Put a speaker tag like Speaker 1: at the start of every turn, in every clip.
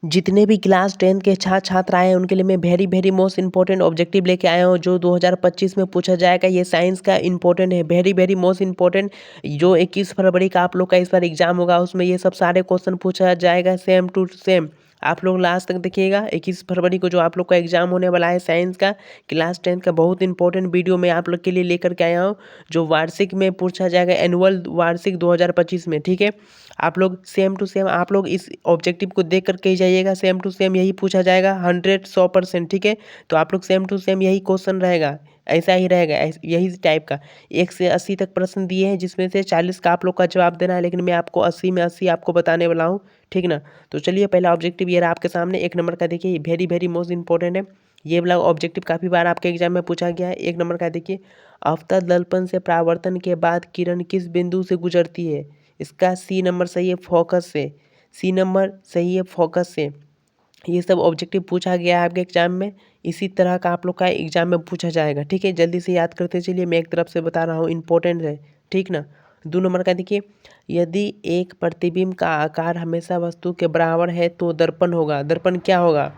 Speaker 1: जितने भी क्लास 10 के छात्र छात्र आए हैं उनके लिए मैं वेरी मोस्ट इंपॉर्टेंट ऑब्जेक्टिव लेके आया हूँ जो 2025 में पूछा जाएगा। ये साइंस का इंपॉर्टेंट है, वेरी मोस्ट इंपॉर्टेंट। जो 21 फरवरी का आप लोग का इस बार एग्जाम होगा उसमें ये सब सारे क्वेश्चन पूछा जाएगा सेम टू सेम। आप लोग लास्ट तक देखिएगा। 21 फरवरी को जो आप लोग का एग्जाम होने वाला है साइंस का क्लास 10 का, बहुत इंपॉर्टेंट वीडियो मैं आप लोग के लिए लेकर के आया हूँ जो वार्षिक में पूछा जाएगा, एनुअल वार्षिक 2025 में। ठीक है, आप लोग सेम टू सेम आप लोग इस ऑब्जेक्टिव को देख करके ही जाइएगा। सेम टू सेम यही पूछा जाएगा 100%। ठीक है, तो आप लोग सेम टू सेम यही क्वेश्चन रहेगा, ऐसा ही रहेगा, यही टाइप का 1 से 80 तक प्रश्न दिए हैं जिसमें से 40 का आप लोग का जवाब देना है, लेकिन मैं आपको 80 में 80 आपको बताने वाला हूँ। ठीक ना, तो चलिए पहला ऑब्जेक्टिव ये रहा आपके सामने। 1 नंबर का देखिए, वेरी मोस्ट इंपॉर्टेंट है। ये वाला ऑब्जेक्टिव काफ़ी बार आपके एग्जाम में पूछा गया है। 1 नंबर का देखिए, अवतल दर्पण से परावर्तन के बाद किरण किस बिंदु से गुजरती है? इसका सी नंबर सही है, फोकस से। सी नंबर सही है, फोकस से। ये सब ऑब्जेक्टिव पूछा गया है आपके एग्जाम में, इसी तरह का आप लोग का एग्जाम में पूछा जाएगा। ठीक है, जल्दी से याद करते चलिए, मैं एक तरफ से बता रहा हूँ, इंपॉर्टेंट है। ठीक ना, 2 नंबर का देखिए, यदि एक प्रतिबिंब का आकार हमेशा वस्तु के बराबर है तो दर्पण होगा। दर्पण क्या होगा?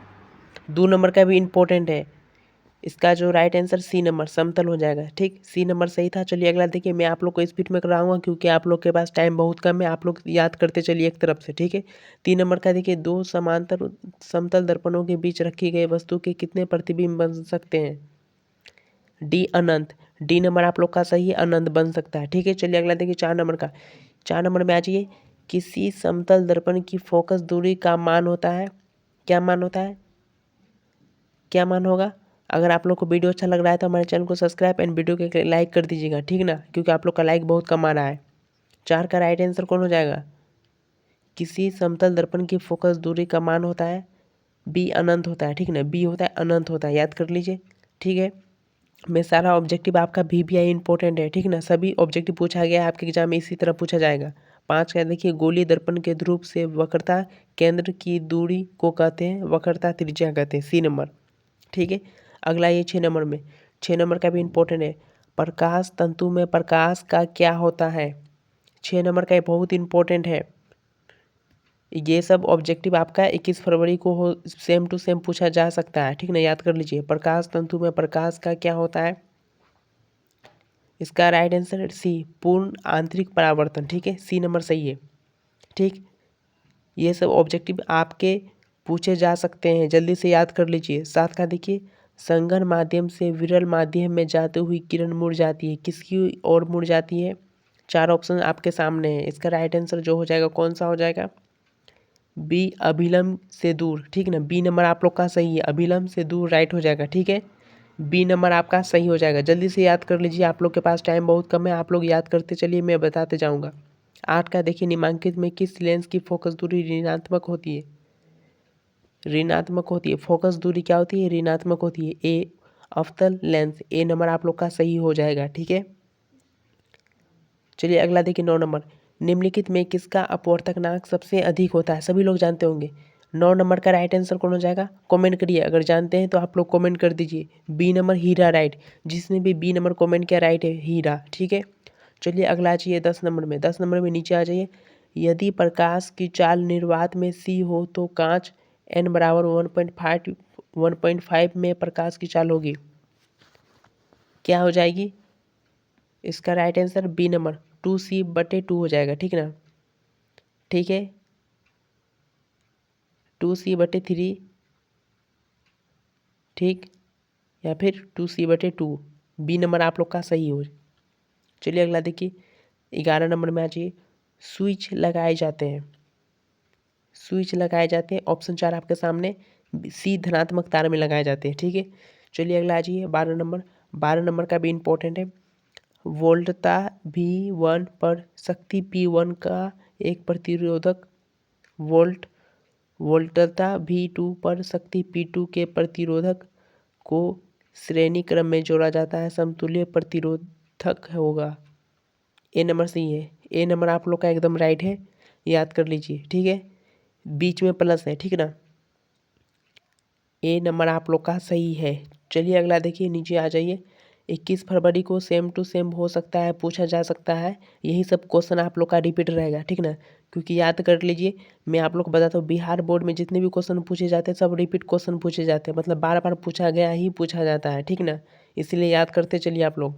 Speaker 1: 2 नंबर का भी इंपॉर्टेंट है। इसका जो राइट आंसर सी नंबर, समतल हो जाएगा। ठीक, सी नंबर सही था। चलिए अगला देखिए, मैं आप लोग को स्पीड में कराऊंगा क्योंकि आप लोग के पास टाइम बहुत कम है। आप लोग याद करते चलिए एक तरफ से। ठीक है, 3 नंबर का देखिए, 2 समांतर समतल दर्पणों के बीच रखी गई वस्तु के कितने प्रतिबिंब बन सकते हैं? डी अनंत। डी नंबर आप लोग का सही है, अनंत बन सकता है। ठीक है, चलिए अगला देखिए 4 नंबर का। 4 नंबर में आ जाइए, किसी समतल दर्पण की फोकस दूरी का मान होता है। क्या मान होता है? क्या मान होगा? अगर आप लोग को वीडियो अच्छा लग रहा है तो हमारे चैनल को सब्सक्राइब एंड वीडियो के लाइक कर दीजिएगा। ठीक ना, क्योंकि आप लोग का लाइक बहुत कम आ रहा है। 4 का राइट आंसर कौन हो जाएगा? किसी समतल दर्पण की फोकस दूरी का मान होता है बी, अनंत होता है। ठीक ना, बी होता है, अनंत होता है, याद कर लीजिए। ठीक है, मैं सारा ऑब्जेक्टिव आपका VBI इंपॉर्टेंट है। ठीक ना, सभी ऑब्जेक्टिव पूछा गया है आपके एग्जाम में, इसी तरह पूछा जाएगा। 5 का देखिए, गोलीय दर्पण के ध्रुव से वक्रता केंद्र की दूरी को कहते हैं, वक्रता त्रिज्या कहते हैं, सी नंबर। ठीक है, अगला ये 6 नंबर में, 6 नंबर का भी इंपॉर्टेंट है। प्रकाश तंतु में प्रकाश का क्या होता है? 6 नंबर का ये बहुत इंपॉर्टेंट है। ये सब ऑब्जेक्टिव आपका 21 फरवरी को हो, सेम टू सेम पूछा जा सकता है। ठीक ना, याद कर लीजिए, प्रकाश तंतु में प्रकाश का क्या होता है? इसका राइट आंसर सी, पूर्ण आंतरिक परावर्तन। ठीक है, सी नंबर सही है। ठीक, ये सब ऑब्जेक्टिव आपके पूछे जा सकते हैं, जल्दी से याद कर लीजिए। 7 का देखिए, संघन माध्यम से विरल माध्यम में जाते हुई किरण मुड़ जाती है, किसकी ओर मुड़ जाती है? 4 ऑप्शन आपके सामने है, इसका राइट आंसर जो हो जाएगा कौन सा हो जाएगा? बी, अभिलंब से दूर। ठीक ना, बी नंबर आप लोग का सही है, अभिलंब से दूर राइट हो जाएगा। ठीक है, बी नंबर आपका सही हो जाएगा। जल्दी से याद कर लीजिए, आप लोग के पास टाइम बहुत कम है, आप लोग याद करते चलिए, मैं बताते जाऊँगा। 8 का देखिए, निम्नांकित में किस लेंस की फोकस दूरी ऋणात्मक होती है? ऋणात्मक होती है। फोकस दूरी क्या होती है? ऋणात्मक होती है। ए, अवतल लेंस। ए नंबर आप लोग का सही हो जाएगा। ठीक है, चलिए अगला देखिए 9 नंबर, निम्नलिखित में किसका अपवर्तनांक सबसे अधिक होता है? सभी लोग जानते होंगे। 9 नंबर का राइट आंसर कौन हो जाएगा? कमेंट करिए, अगर जानते हैं तो आप लोग कमेंट कर दीजिए। बी नंबर, हीरा, राइट। जिसने भी बी नंबर कमेंट किया राइट है, हीरा। ठीक है, चलिए अगला आ जाइए 10 नंबर में। 10 नंबर में नीचे आ जाइए, यदि प्रकाश की चाल निर्वात में सी हो तो कांच n बराबर 1.5 में प्रकाश की चाल होगी, क्या हो जाएगी? इसका right answer B number 2c/2 हो जाएगा। ठीक ना, ठीक है, 2c/3, ठीक, या फिर 2c/2, बी नंबर आप लोग का सही हो। चलिए अगला देखिए 11 नंबर में आ जाइए, स्विच लगाए जाते हैं। स्विच लगाए जाते हैं, ऑप्शन 4 आपके सामने, सी धनात्मक तार में लगाए जाते हैं। ठीक है, चलिए अगला आ जाइए 12 नंबर। 12 नंबर का भी इंपॉर्टेंट है। वोल्टता V1 पर शक्ति P1 का एक प्रतिरोधक वोल्टता V2 पर शक्ति P2 के प्रतिरोधक को श्रेणी क्रम में जोड़ा जाता है, समतुल्य प्रतिरोधक होगा। ए नंबर सही है। ए नंबर आप लोग का एकदम राइट है, याद कर लीजिए। ठीक है, बीच में प्लस है। ठीक ना, ए नंबर आप लोग का सही है। चलिए अगला देखिए, नीचे आ जाइए। 21 फरवरी को सेम टू सेम हो सकता है, पूछा जा सकता है, यही सब क्वेश्चन आप लोग का रिपीट रहेगा। ठीक ना, क्योंकि याद कर लीजिए, मैं आप लोग को बताता हूँ, बिहार बोर्ड में जितने भी क्वेश्चन पूछे जाते हैं सब रिपीट क्वेश्चन पूछे जाते हैं, मतलब बार बार पूछा गया ही पूछा जाता है, ठीक ना। इसलिए याद करते चलिए आप लोग।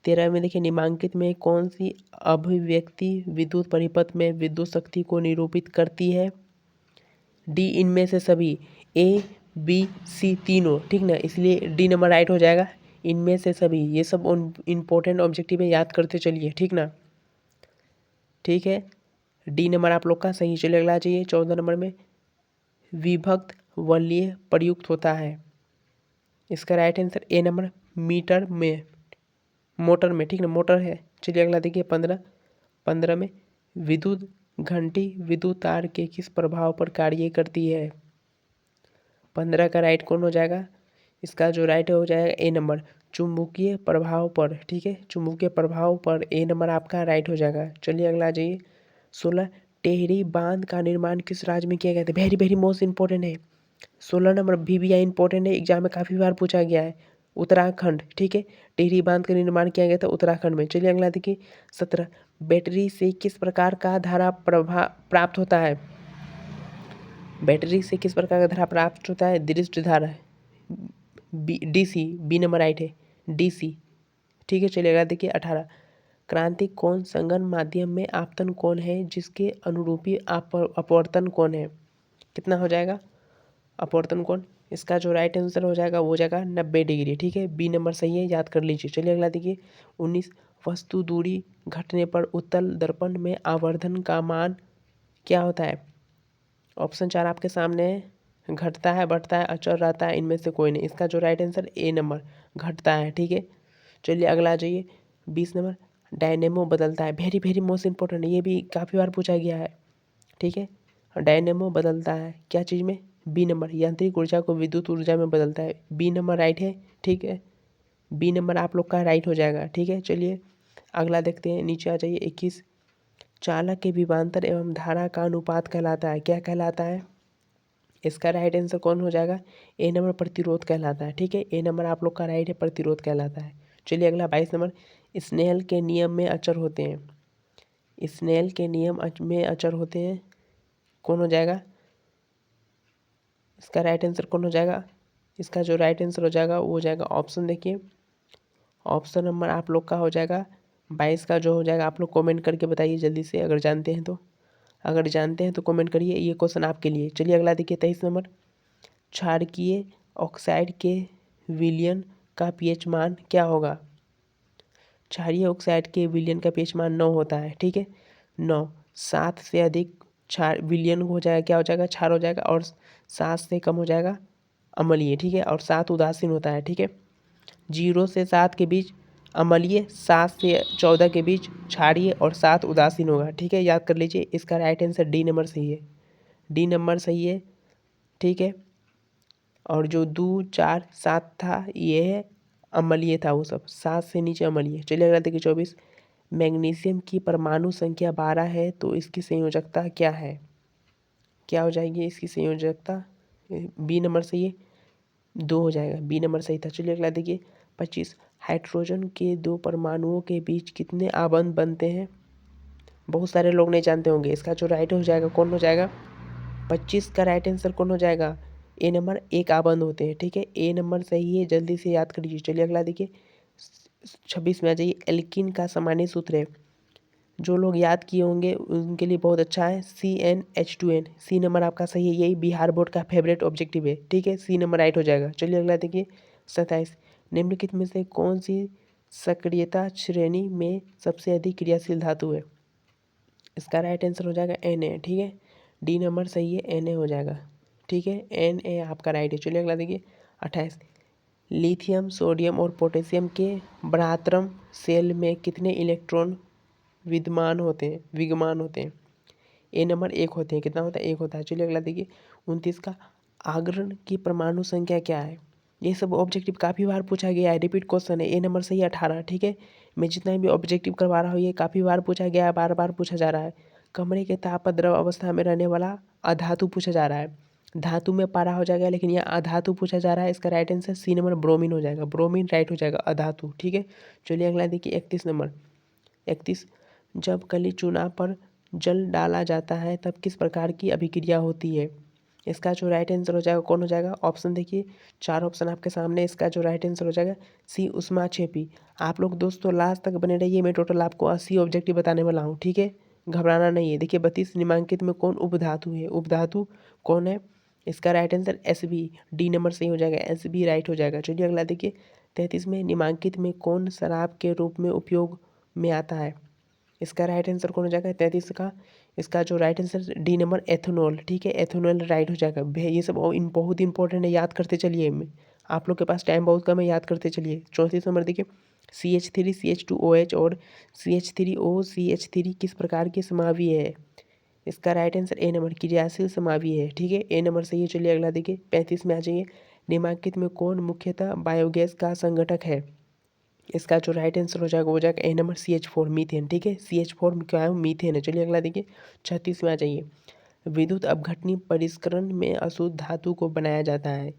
Speaker 1: 13 में देखिए, निम्नलिखित में कौन सी अभिव्यक्ति विद्युत परिपथ में विद्युत शक्ति को निरूपित करती है? डी इनमें से सभी, ए बी सी तीनों, ठीक ना, इसलिए डी नंबर राइट हो जाएगा। इनमें से सभी, ये सब इम्पोर्टेंट ऑब्जेक्टिव है, याद करते चलिए, ठीक ना। ठीक है, डी नंबर आप लोग का सही। चलिए अगला चाहिए 14 नंबर में, विभक्त वलय प्रयुक्त होता है। इसका right answer A number, metre में, मोटर में, ठीक ना, मोटर है। चलिए अगला देखिए 15 में, विद्युत घंटी विद्युत तार के किस प्रभाव पर कार्य करती है? 15 का राइट कौन हो जाएगा? इसका जो राइट हो जाएगा ए नंबर, चुंबकीय प्रभाव पर, ठीक है, चुंबकीय प्रभाव पर ए नंबर आपका राइट हो जाएगा। चलिए अगला आ जाइए 16, टेहरी बांध का निर्माण किस राज्य में किया गया था? वेरी वेरी मोस्ट इंपॉर्टेंट है। 16 नंबर भी इंपॉर्टेंट है, एग्जाम में काफ़ी बार पूछा गया है। उत्तराखंड, ठीक है, टिहरी बांध का निर्माण किया गया था उत्तराखंड में। चलिए अगला देखिए 17, बैटरी से किस प्रकार का धारा प्रभाव प्राप्त होता है? बैटरी से किस प्रकार का धारा प्राप्त होता है? दृष्ट धारा, डीसी, बी नंबर राइट है, डीसी, ठीक है। चलिए अगला देखिए 18, क्रांतिक कोण संगन माध्यम में आपतन कोण है जिसके अनुरूपी अपवर्तन कोण है? कितना हो जाएगा अपवर्तन कोण? इसका जो राइट आंसर हो जाएगा वो हो जाएगा 90 डिग्री, ठीक है, बी नंबर सही है, याद कर लीजिए। चलिए अगला देखिए 19, वस्तु दूरी घटने पर उत्तल दर्पण में आवर्धन का मान क्या होता है? ऑप्शन 4 आपके सामने है, घटता है, बढ़ता है, अचर रहता है, इनमें से कोई नहीं। इसका जो राइट आंसर ए नंबर, घटता है, ठीक है। चलिए अगला आ जाइए 20 नंबर, डायनेमो बदलता है, वेरी वेरी मोस्ट इंपॉर्टेंट है, ये भी काफ़ी बार पूछा गया है, ठीक है। डायनेमो बदलता है क्या चीज़ में? बी नंबर, यांत्रिक ऊर्जा को विद्युत ऊर्जा में बदलता है, बी नंबर राइट है, ठीक है, बी नंबर आप लोग का राइट हो जाएगा, ठीक है। चलिए अगला देखते हैं, नीचे आ जाइए 21, चालक के विभवांतर एवं धारा का अनुपात कहलाता है, क्या कहलाता है? इसका राइट आंसर कौन हो जाएगा? ए नंबर, प्रतिरोध कहलाता है, ठीक है, ए नंबर आप लोग का राइट है, प्रतिरोध कहलाता है। चलिए अगला 22 नंबर, स्नेल के नियम में अचर होते हैं, स्नेल के नियम में अचर होते हैं, कौन हो जाएगा? इसका राइट आंसर कौन हो जाएगा? इसका जो राइट आंसर हो जाएगा वो हो जाएगा ऑप्शन, देखिए ऑप्शन नंबर आप लोग का हो जाएगा 22 का जो हो जाएगा, आप लोग कमेंट करके बताइए जल्दी से, अगर जानते हैं तो, अगर जानते हैं तो कमेंट करिए, ये क्वेश्चन आपके लिए। चलिए अगला देखिए 23 नंबर, क्षारकीय ऑक्साइड के विलयन का पीएच मान क्या होगा? क्षारीय ऑक्साइड के विलयन का पीएच मान 9 होता है, ठीक है, 9, 7 से अधिक क्षार विलयन हो जाएगा, क्या हो जाएगा? क्षार हो जाएगा, और 7 से कम हो जाएगा अम्लीय, ठीक है, और 7 उदासीन होता है, ठीक है। 0 से 7 के बीच अम्लीय, 7 से 14 के बीच क्षारीय, और 7 उदासीन होगा, ठीक है, याद कर लीजिए। इसका राइट आंसर डी नंबर सही है, डी नंबर सही है, ठीक है। और जो 2, 4, 7 था ये है अम्लीय था, वो सब 7 से नीचे अम्लीय। चलिए अगला देखिए 24, मैग्नीशियम की परमाणु संख्या 12 है तो इसकी संयोजकता क्या है? क्या हो जाएगी इसकी संयोजकता? बी नंबर सही है, 2 हो जाएगा, बी नंबर सही था। चलिए अगला देखिए 25, हाइड्रोजन के 2 परमाणुओं के बीच कितने आबंध बनते हैं? बहुत सारे लोग नहीं जानते होंगे, इसका जो राइट हो जाएगा कौन हो जाएगा? 25 का राइट आंसर कौन हो जाएगा? ए नंबर, एक आबंध होते हैं, ठीक है, ए नंबर सही है, जल्दी से याद कर लीजिए। चलिए अगला देखिए 26 में आ जाइए, एल्किन का सामान्य सूत्र है, जो लोग याद किए होंगे उनके लिए बहुत अच्छा है, CnH2n, सी नंबर आपका सही है, यही बिहार बोर्ड का फेवरेट ऑब्जेक्टिव है, ठीक है, सी नंबर राइट हो जाएगा। चलिए अगला देखिए 27, निम्नलिखित में से कौन सी सक्रियता श्रेणी में सबसे अधिक क्रियाशील धातु है? इसका राइट आंसर हो जाएगा Na, ठीक है, डी नंबर सही है, Na हो जाएगा, ठीक है, Na आपका राइट है। चलिए अगला देखिए 28, लिथियम सोडियम और पोटेशियम के बृहत्तम सेल में कितने इलेक्ट्रॉन विद्यमान होते हैं? ए नंबर 1 होते हैं, कितना होता है? 1 होता है। चलिए अगला देखिए 29 का, आगरण की परमाणु संख्या क्या है? ये सब ऑब्जेक्टिव काफ़ी बार पूछा गया है, रिपीट क्वेश्चन है, ए नंबर सही है 18, ठीक है। मैं जितना भी ऑब्जेक्टिव करवा रहा हूँ ये काफ़ी बार पूछा गया है, बार बार पूछा जा रहा है। कमरे के ताप पर द्रव अवस्था में रहने वाला अधातु पूछा जा रहा है, धातु में पारा हो जाएगा, लेकिन यहाँ अधातु पूछा जा रहा है, इसका right answer C number bromine हो जाएगा, ब्रोमीन राइट हो जाएगा, अधातु, ठीक है। चलिए अगला देखिए 31 नंबर, 31, जब कली चूना पर जल डाला जाता है तब किस प्रकार की अभिक्रिया होती है? इसका जो राइट आंसर हो जाएगा कौन हो जाएगा? ऑप्शन देखिए, 4 ऑप्शन आपके सामने। इसका जो राइट आंसर हो जाएगा सी, ऊष्माक्षेपी। आप लोग दोस्तों लास्ट तक बने रहिए, मैं टोटल आपको 80 ऑब्जेक्टिव बताने वाला हूँ, ठीक है? घबराना नहीं है। देखिए 32 निम्नलिखित में कौन उपधातु है? उपधातु कौन है? इसका right answer SB, D number सही हो जाएगा, एसबी राइट हो जाएगा। चलिए अगला देखिए, 33 में निम्नलिखित में कौन शराब के रूप में उपयोग में आता है? इसका राइट आंसर कौन हो जाएगा 33 का? इसका जो right answer D number ethanol, ठीक है? एथेनॉल राइट हो जाएगा। ये सब बहुत इंपॉर्टेंट है, याद करते चलिए। आप लोग के पास टाइम बहुत कम है, याद करते चलिए। 34 नंबर देखिए, CH3 CH2OH और CH3O CH3 किस प्रकार के समावीय है? इसका राइट आंसर ए नंबर क्रियाशील समावीय है, ठीक है? ए नंबर सही है। चलिए अगला देखिए, 35 में आ जाइए। निम्नलिखित में कौन मुख्यतः बायोगैस का संगठक है? इसका जो राइट आंसर हो जाएगा वो जाएगा ए नंबर CH4 मीथेन, ठीक है? CH4 क्या है? मीथेन है। चलिए अगला देखिए, 36 में आ जाइए। विद्युत अपघटनी परिष्करण में अशुद्ध धातु को बनाया जाता है।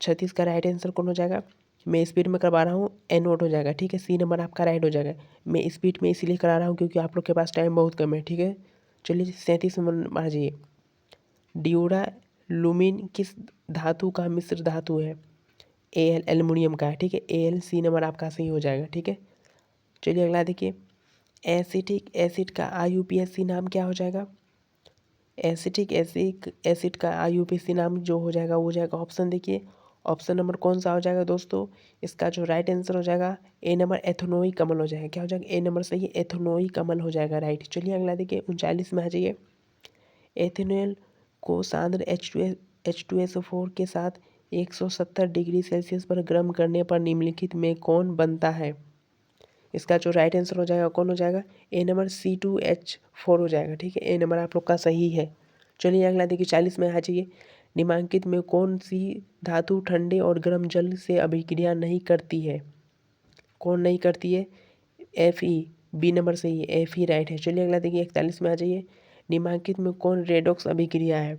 Speaker 1: 36 का राइट आंसर कौन हो जाएगा? मैं स्पीड में करवा रहा हूँ, एनोड हो जाएगा, ठीक है? सी नंबर आपका राइट हो जाएगा। मैं स्पीड में इसीलिए करा रहा हूँ क्योंकि आप लोग के पास टाइम बहुत कम है, ठीक है? चलिए 37 नंबर आ जाइए। ड्यूरा लुमिन किस धातु का मिश्र धातु है? Al एल्युमिनियम का है, ठीक है? Al सी नंबर आपका सही हो जाएगा, ठीक है? चलिए अगला देखिए, एसिटिक एसिड का IUPAC नाम क्या हो जाएगा? एसिटिक एसिड का IUPAC नाम जो हो जाएगा वो हो जाएगा, ऑप्शन देखिए, ऑप्शन नंबर कौन सा हो जाएगा दोस्तों? इसका जो राइट आंसर हो जाएगा ए नंबर एथेनोइक अम्ल हो जाएगा। क्या हो जाएगा? ए नंबर सही है, एथेनोइक अम्ल हो जाएगा, राइट। चलिए अगला देखिए, 39 में आ जाइए। एथेनॉल को सांद्र H2SO4 के साथ 170 डिग्री सेल्सियस पर गर्म करने पर निम्नलिखित में कौन बनता है? इसका जो राइट आंसर हो जाएगा कौन हो जाएगा? ए नंबर C2H4 हो जाएगा, ठीक है? ए नंबर आप लोग का सही है। चलिए अगला देखिए, 40 में आ जाइए। निम्नलिखित में कौन सी धातु ठंडे और गर्म जल से अभिक्रिया नहीं करती है? कौन नहीं करती है? Fe, बी नंबर सही है, Fe राइट है। चलिए अगला देखिए, 41 में आ जाइए। निम्नलिखित में कौन रेडॉक्स अभिक्रिया है?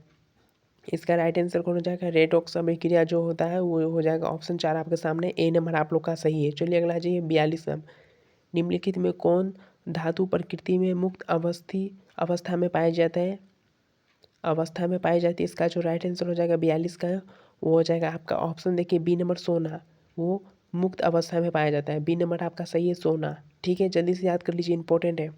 Speaker 1: इसका राइट आंसर कौन हो जाएगा? रेडॉक्स अभिक्रिया जो होता है वो हो जाएगा ऑप्शन 4 आपके सामने, ए नंबर आप लोग का सही है। चलिए अगला आ जाइए, 42 में। निम्नलिखित में कौन धातु प्रकृति में मुक्त अवस्था में पाया जाता है? अवस्था में पाई जाती है। इसका जो राइट आंसर हो जाएगा 42 का, वो हो जाएगा आपका ऑप्शन देखिए, बी नंबर सोना। वो मुक्त अवस्था में पाया जाता है। बी नंबर आपका सही है, सोना, ठीक है? जल्दी से याद कर लीजिए, इंपॉर्टेंट है।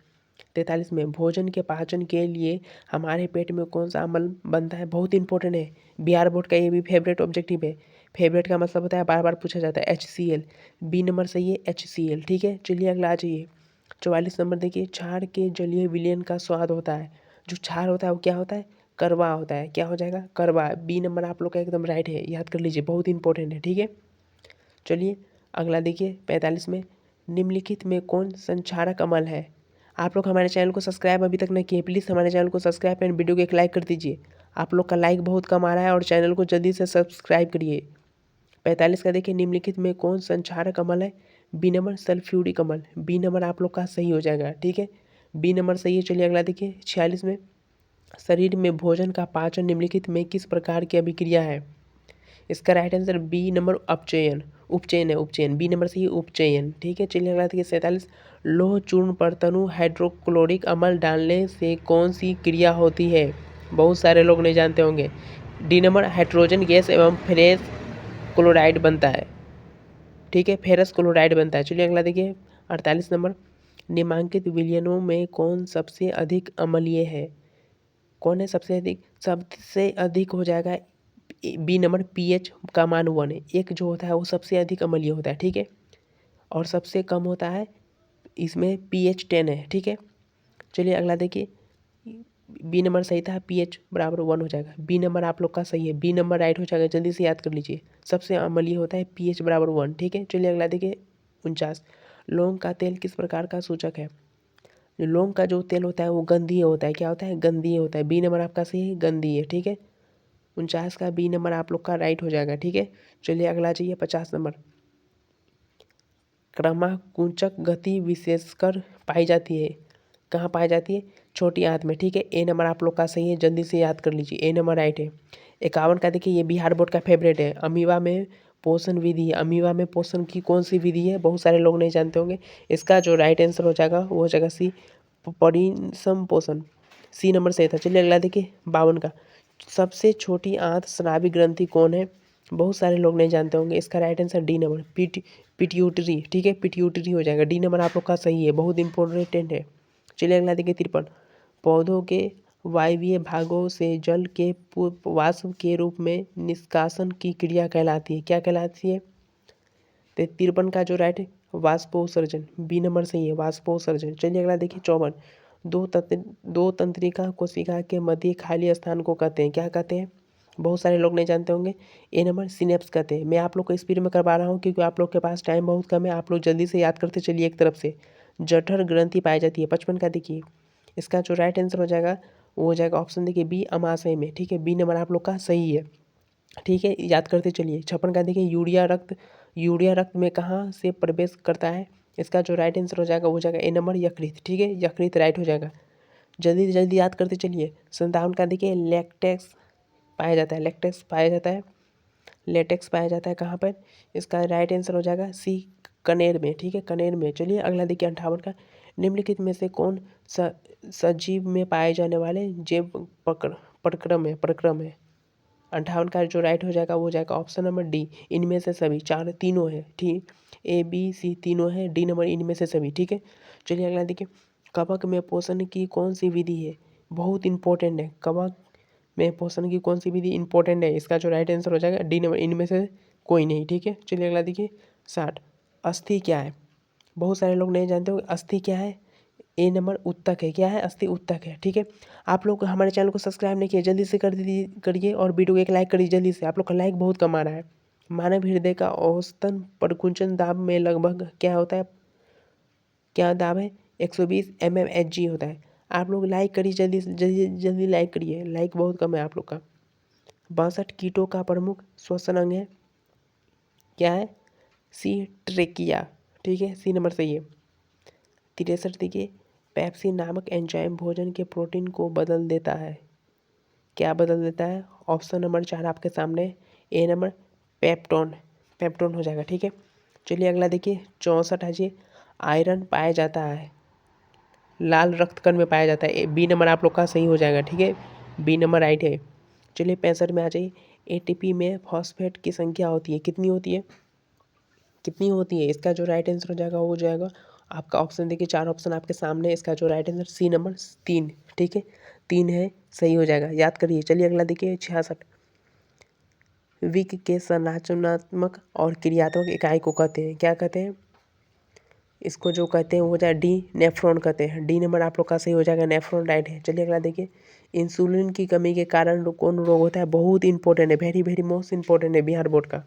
Speaker 1: 43 में भोजन के पाचन के लिए हमारे पेट में कौन सा अम्ल बनता है? बहुत इंपॉर्टेंट है, बिहार बोर्ड का ये भी फेवरेट ऑब्जेक्टिव है। फेवरेट का मतलब होता है बार बार पूछा जाता है, HCl। बी नंबर सही है, HCl, ठीक है? चलिए अगला आ जाइए, 44 नंबर देखिए। क्षार के जलीय विलयन का स्वाद होता है। जो क्षार होता है वो क्या होता है? करवा होता है। क्या हो जाएगा? करवा। बी नंबर आप लोग का एकदम राइट है, याद कर लीजिए, बहुत इंपॉर्टेंट है, ठीक है? चलिए अगला देखिए, 45 में निम्नलिखित में कौन संक्षारक अम्ल है? आप लोग हमारे चैनल को सब्सक्राइब अभी तक नहीं किए, प्लीज़ हमारे चैनल को सब्सक्राइब एंड वीडियो को एक लाइक कर दीजिए। आप लोग का लाइक बहुत कम आ रहा है और चैनल को जल्दी से सब्सक्राइब करिए। 45 का देखिए, निम्नलिखित में कौन संक्षारक अम्ल है? बी नंबर सल्फ्यूरिक अम्ल। बी नंबर आप लोग का सही हो जाएगा, ठीक है? बी नंबर सही है। चलिए अगला देखिए, 46 में शरीर में भोजन का पाचन निम्नलिखित में किस प्रकार की अभिक्रिया है? इसका राइट आंसर बी नंबर अपचयन, उपचयन है, उपचयन। बी नंबर सही है, उपचयन, ठीक है? चलिए अगला देखिए, 47 लोह चूर्ण पर तनु हाइड्रोक्लोरिक अम्ल डालने से कौन सी क्रिया होती है? बहुत सारे लोग नहीं जानते होंगे। डी नंबर हाइड्रोजन गैस एवं फेरस क्लोराइड बनता है, ठीक है? फेरस क्लोराइड बनता है। चलिए अगला देखिए, 48 नंबर निम्नलिखित विलयनों में कौन सबसे अधिक अम्लीय है? कौन है सबसे अधिक? सबसे अधिक हो जाएगा बी नंबर pH का मान 1 है। एक जो होता है वो सबसे अधिक अम्लीय होता है, ठीक है? और सबसे कम होता है इसमें pH 10 है, ठीक है? चलिए अगला देखिए, बी नंबर सही था, pH बराबर 1 हो जाएगा। बी नंबर आप लोग का सही है, बी नंबर राइट हो जाएगा, जल्दी से याद कर लीजिए। सबसे अम्लीय होता है pH बराबर 1, ठीक है? चलिए अगला देखिए, 49 लौंग का तेल किस प्रकार का सूचक है? लौंग का जो तेल होता है वो गंधीय होता है। क्या होता है? गंधीय होता है। बी नंबर आपका सही है, गंधीय, ठीक है? 49 का बी नंबर आप लोग का राइट हो जाएगा, ठीक है? चलिए अगला चाहिए, 50 नंबर क्रमाकुंचक गति विशेषकर पाई जाती है। कहाँ पाई जाती है? छोटी आंत में, ठीक है? ए नंबर आप लोग का सही है, जल्दी से याद कर लीजिए, ए नंबर राइट है। 51 का देखिए, ये बिहार बोर्ड का फेवरेट है, अमीबा में पोषण विधि है। अमीबा में पोषण की कौन सी विधि है? बहुत सारे लोग नहीं जानते होंगे। इसका जो राइट आंसर हो जाएगा वो हो जाएगा सी, परिसम पोषण, सी नंबर सही था। चलिए अगला देखिए 52 का, सबसे छोटी आंत स्रावी ग्रंथि कौन है? बहुत सारे लोग नहीं जानते होंगे, इसका right answer D number pituitary, ठीक है, पिट्यूटरी हो जाएगा। डी नंबर आप लोग का सही है, बहुत इंपॉर्टेंट है। चलिए अगला देखिए 53, पौधों के वायवीय भागों से जल के वाष्प के रूप में निष्कासन की क्रिया कहलाती है, क्या कहलाती है? तो 53 का जो राइट है वाष्पोत्सर्जन, बी नंबर सही है, वाष्पोत्सर्जन। चलिए अगला देखिए 54, दो तंत्रिका कोशिका के मध्य खाली स्थान को कहते हैं, क्या कहते हैं? बहुत सारे लोग नहीं जानते होंगे, ए नंबर सिनेप्स कहते हैं। मैं आप लोग को स्पीड में करवा रहा हूँ क्योंकि आप लोग के पास टाइम बहुत कम है, आप लोग जल्दी से याद करते चलिए। एक तरफ से जठर ग्रंथि पाई जाती है। 55 का देखिए, इसका जो राइट आंसर हो जाएगा वो हो जाएगा ऑप्शन देखिए बी, अमाशय में, ठीक है, बी नंबर आप लोग का सही है, ठीक है, याद करते चलिए। 56 का देखिए, यूरिया रक्त में कहाँ से प्रवेश करता है? इसका जो राइट आंसर हो जाएगा वो हो जाएगा ए नंबर यकृत, ठीक है, यकृत राइट हो जाएगा। जल्दी से जल्दी याद करते चलिए। 57 का देखिए, लेटेक्स पाया जाता है, लेटेक्स पाया जाता है कहाँ पर? इसका राइट आंसर हो जाएगा सी, कनेर में, ठीक है, कनेर में। चलिए अगला देखिए 58 का, निम्नलिखित में से कौन सजीव में पाए जाने वाले जैव प्रक्रम है? 58 का जो राइट हो जाएगा वो हो जाएगा ऑप्शन नंबर डी, इनमें से सभी, तीनों है, ठीक, ए बी सी तीनों है, डी नंबर इनमें से सभी, ठीक है। चलिए अगला देखिए, कवक में पोषण की कौन सी विधि है? बहुत इंपॉर्टेंट है, कवक में पोषण की कौन सी विधि इंपॉर्टेंट है? इसका जो राइट आंसर हो जाएगा डी नंबर, इनमें से कोई नहीं, ठीक है। चलिए अगला देखिए 60, अस्थि क्या है? बहुत सारे लोग नहीं जानते हो अस्थि क्या है। ए नंबर उत्तक है, क्या है? अस्थि उत्तक है, ठीक है। आप लोग हमारे चैनल को सब्सक्राइब नहीं किए, जल्दी से कर दीजिए, करिए, और वीडियो को एक लाइक करिए जल्दी से, आप लोग का लाइक बहुत कम आ रहा है। मानव हृदय का औसतन परिकुंचन दाब में लगभग क्या होता है? क्या दाब है? 120 mmHg होता है। आप लोग लाइक करिए जल्दी से, जल्दी जल्दी लाइक करिए, लाइक बहुत कम है आप लोग का। 62 कीटों का प्रमुख श्वसन अंग है, क्या है? सी, ट्रेकिया, ठीक है, सी नंबर सही है। 63 देखिए, पेप्सिन नामक एंजाइम भोजन के प्रोटीन को बदल देता है, क्या बदल देता है? ऑप्शन नंबर 4 आपके सामने, ए नंबर पेप्टोन हो जाएगा, ठीक है। चलिए अगला देखिए 64 है, आयरन पाया जाता है लाल रक्तकण में पाया जाता है, बी नंबर आप लोग का सही हो जाएगा, ठीक है, बी नंबर राइट है। चलिए 65 में आ जाइए, एटीपी में फॉस्फेट की संख्या होती है, कितनी होती है? इसका जो राइट आंसर हो जाएगा वो हो जाएगा आपका ऑप्शन देखिए, 4 ऑप्शन आपके सामने, इसका जो राइट आंसर सी नंबर 3, ठीक है, 3 है, सही हो जाएगा, याद करिए। चलिए अगला देखिए 66, विक के संरचनात्मक और क्रियात्मक इकाई को कहते हैं, क्या कहते हैं? इसको जो कहते हैं वो हो जाए डी, नेफ्रॉन कहते हैं, डी नंबर आप लोग का सही हो जाएगा, नेफ्रॉन राइट है। चलिए अगला देखिए, इंसुलिन की कमी के कारण कौन रोग होता है? बहुत इंपॉर्टेंट है, वेरी वेरी मोस्ट इंपॉर्टेंट है बिहार बोर्ड का।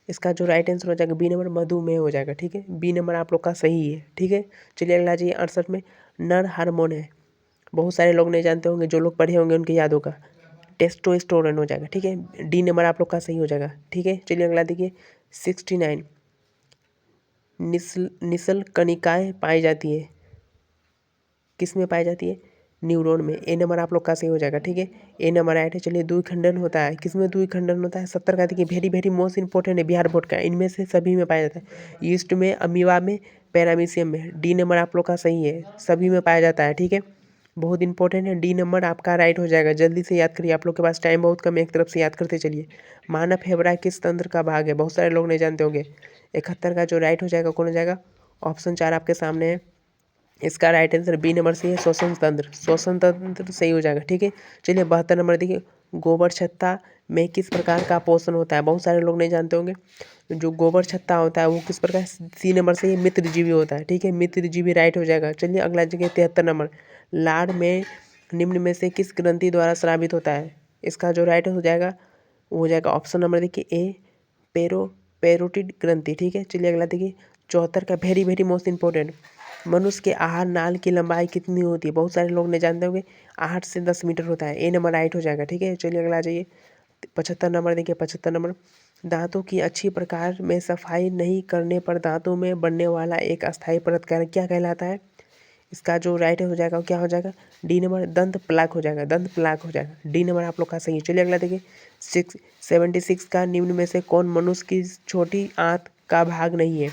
Speaker 1: इसका जो राइट आंसर हो जाएगा बी नंबर, मधुमेह हो जाएगा, ठीक है, बी नंबर आप लोग का सही है, ठीक है। चलिए अगला जाइए 68 में, नर हार्मोन है, बहुत सारे लोग नहीं जानते होंगे, जो लोग पढ़े होंगे उनके याद होगा, टेस्टोस्टेरोन हो जाएगा, ठीक है, डी नंबर आप लोग का सही हो जाएगा, ठीक है। चलिए अगला देखिए 69, निसल कणिकाएँ पाई जाती है, किस में पाई जाती है? न्यूरॉन में, ए नंबर आप लोग का सही हो जाएगा, ठीक है, ए नंबर राइट है। चलिए द्विखंडन होता है, किस में द्विखंडन होता है? 70 का देखिए, वेरी वेरी मोस्ट इंपॉर्टेंट है बिहार बोर्ड का, इनमें से सभी में पाया जाता है, ईस्ट में, अमीबा में, पैरामीशियम में, डी नंबर आप लोग का सही है, सभी में पाया जाता है, ठीक है, बहुत इंपॉर्टेंट है, डी नंबर आपका राइट हो जाएगा, जल्दी से याद करिए, आप लोग के पास टाइम बहुत कम है, एक तरफ से याद करते चलिए। मानव फेफड़ा किस तंत्र का भाग है? बहुत सारे लोग नहीं जानते होंगे। 71 का जो राइट हो जाएगा कौन हो जाएगा? ऑप्शन 4 आपके सामने है, इसका राइट आंसर बी नंबर से है, श्वसन तंत्र सही हो जाएगा, ठीक है। चलिए 72 नंबर देखिए, गोबर छत्ता में किस प्रकार का पोषण होता है? बहुत सारे लोग नहीं जानते होंगे, जो गोबर छत्ता होता है वो किस प्रकार? सी नंबर से ये मित्रजीवी होता है, ठीक है, मित्रजीवी राइट हो जाएगा। चलिए अगला जगह 73 नंबर, लार में निम्न में से किस ग्रंथि द्वारा स्रावित होता है? इसका जो राइट हो जाएगा वो हो जाएगा ऑप्शन नंबर देखिए ए, पेरोटिड ग्रंथि, ठीक है। चलिए अगला देखिए 74 का, वेरी वेरी मोस्ट इंपॉर्टेंट, मनुष्य के आहार नाल की लंबाई कितनी होती है? बहुत सारे लोग नहीं जानते होंगे, 8 से 10 मीटर होता है, ए नंबर राइट हो जाएगा, ठीक है। चलिए अगला आ जाइए 75 नंबर देखिए, 75 नंबर, दांतों की अच्छी प्रकार में सफाई नहीं करने पर दांतों में बनने वाला एक अस्थायी परत क्या कहलाता है? इसका जो राइट हो जाएगा क्या हो जाएगा? डी नंबर, दंत प्लाक हो जाएगा, दंत प्लाक हो जाएगा, डी नंबर आप लोग का सही है। चलिए अगला देखिए 76 का, निम्न में से कौन मनुष्य की छोटी आंत का भाग नहीं है?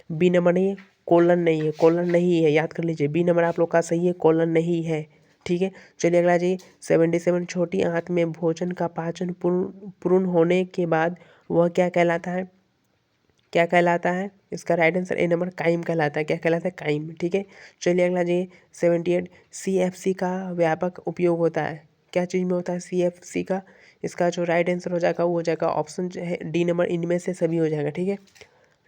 Speaker 1: बी नंबर नहीं है, कोलन नहीं है, कोलन नहीं है, याद कर लीजिए। बी नंबर आप लोग का सही है, कोलन नहीं है। ठीक है, चलिए अगला जी 77 छोटी आंत में भोजन का पाचन पूर्ण होने के बाद वह क्या कहलाता है? क्या कहलाता है? इसका right answer A number chyme कहलाता है। क्या कहलाता है? काइम। ठीक है, चलिए अगला जी 78 CFC का व्यापक उपयोग होता है। क्या चीज़ में होता है CFC का? इसका जो राइट आंसर हो जाएगा वो हो जाएगा ऑप्शन जो है डी नंबर, इनमें से सभी हो जाएगा। ठीक है,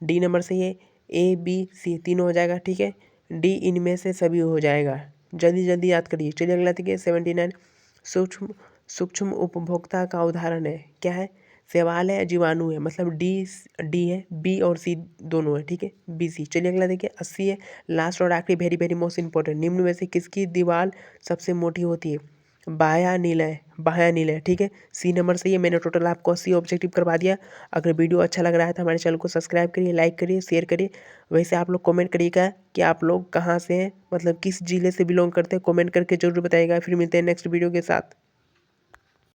Speaker 1: डी नंबर से ये A B C तीनों हो जाएगा। ठीक है, डी इनमें से सभी हो जाएगा। जल्दी जल्दी याद करिए। चलिए अगला देखिए 79 सूक्ष्म सूक्ष्म उपभोक्ता का उदाहरण है। क्या है? सवाल है, जीवाणु है, मतलब डी है, बी और सी दोनों है। ठीक है, BC। चलिए अगला देखिए 80 है, लास्ट और आखिरी वेरी वेरी मोस्ट इंपॉर्टेंट। निम्न में से किसकी दीवार सबसे मोटी होती है? बाह्य नीलय, बाह्य नीलय। ठीक है, सी नंबर से ये मैंने टोटल आपको 80 ऑब्जेक्टिव करवा दिया। अगर वीडियो अच्छा लग रहा है तो हमारे चैनल को सब्सक्राइब करिए, लाइक करिए, शेयर करिए। वैसे आप लोग कमेंट करिएगा कि आप लोग कहाँ से हैं, मतलब किस जिले से बिलोंग करते हैं, कमेंट करके जरूर बताइएगा। फिर मिलते हैं नेक्स्ट वीडियो के साथ।